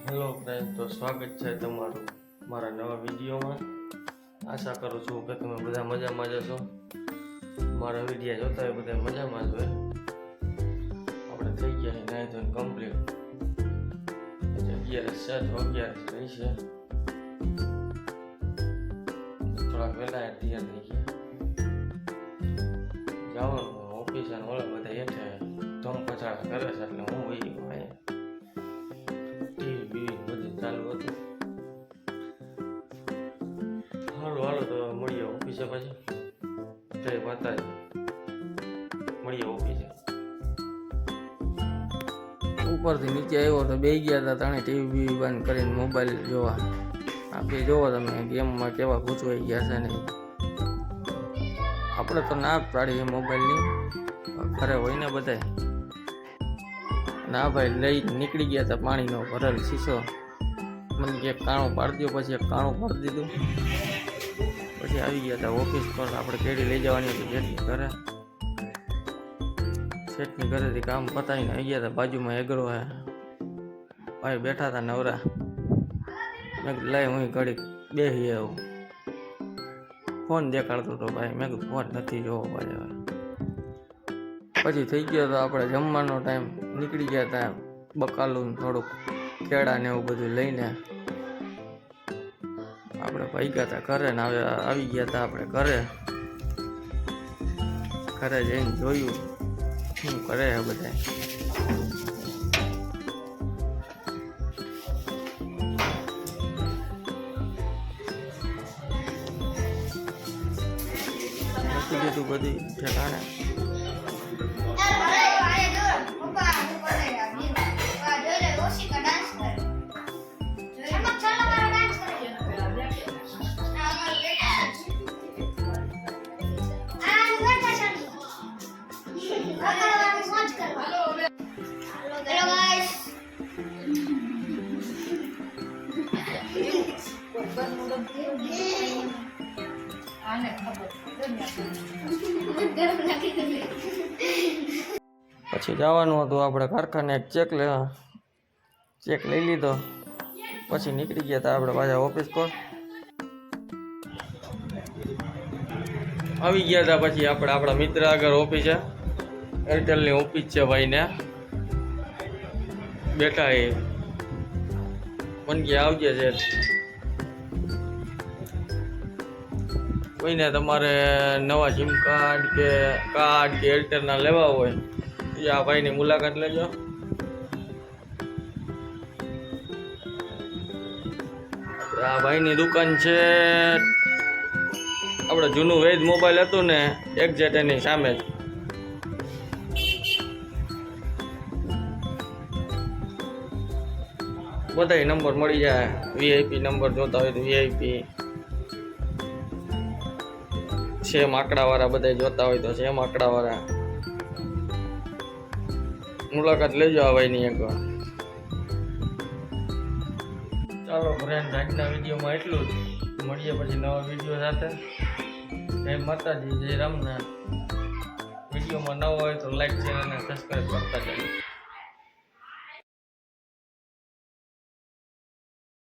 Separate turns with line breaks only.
Hello friend, તો સ્વાગત છે તમારું મારા નવા વિડીયોમાં। આશા કરું છું કે તમે બધા મજામાં જ હશો। મારા વિડીયો જોતા હોય બધા મજામાં જ હોય। આપણે થઈ ગયા નાઈ ધોઈને કમ્પ્લીટ। 11:07 રહી છે। થોડાક વહેલા તૈયાર થઈ ગયા જવાનું ઓફિસ અને ઓલા બધા હેઠે ધમ પછાડ કરે છે એટલે હું વહી ગયો। ચાલુ હતું હાલો તો મળીએ ઓફિસે પછી જય માતાજી મળીએ ઓફિસે।
ઉપરથી નીચે આવ્યો તો બે ગયા હતા ત્રણે ટીવી બંધ કરીને મોબાઈલ જોવા। આપણે જોવો તમે ગેમમાં કેવા ગૂંચવાઈ ગયા છે નહીં। આપણે તો ના પાડીએ મોબાઈલની ઘરે હોય ને બધાય ના ભાઈ લઈ નીકળી ગયા હતા પાણીનો ભરેલ શીશો। મને કે કાણું પાડી દો પછી એક કાણું પાડી દીધું પછી આવી ગયા હતા ઓફિસ પર। આપણે કેડી લઈ જવાની હતી શેઠની ઘરે। શેઠની ઘરેથી કામ પતાવીને આવી ગયા હતા। બાજુમાં એગરો હે ભાઈ બેઠા હતા નવરા। મેં કીધું લઈ હું ઘડીક બેસી આવું। ફોન દેખાડતો હતો ભાઈ। મેં કીધું ફોન નથી જોવો ભાઈ। પછી થઈ ગયો તો આપણે જમવાનો ટાઈમ નીકળી ગયા હતા બકાલું થોડુંક કેળા ને એવું બધું લઈને આપણે ભાગ્યા હતા ઘરે ને આવી ગયા હતા આપણે ઘરે। ઘરે જઈને જોયું શું કરે છે બધા। મૂકી દીધું બધી ઠેકાણે। પછી જવાનું હતું આપણે કારખાને એક ચેક લેવા। ચેક લઈ લીધો પછી નીકળી ગયા હતા આપણે પાછા ઓફિસ પર। આવી ગયા હતા પછી આપણે આપણા મિત્ર આગળ ઓફિસે એરટેલની ઓફિસ છે ભાઈને બેઠા એ મને કે આવજે છે કોઈને તમારે નવા સિમ કાર્ડ કે એરટેલના લેવા હોય તો આ ભાઈની મુલાકાત લેજો। આ ભાઈની દુકાન છે આપણે જૂનું વેજ મોબાઈલ હતું ને એક્ઝેટ એની સામે જ। બધા નંબર મળી જાય। વીઆઈપી નંબર જોતા હોય તો વીઆઈપી સેમ આંકડાવાળા બધા જોતા હોય તો સેમ આંકડાવાળા। મુલાકાત લેજો આ ભાઈની એકવાર। ચાલો ફ્રેન્ડ, આજના વિડીયોમાં એટલું જ। મળીએ પછી નવા વિડીયો સાથે। જય માતાજી, જય રામનાથ। વિડીયોમાં નવો હોય તો લાઈક શેર અને સબસ્ક્રાઈબ કરતા જજો।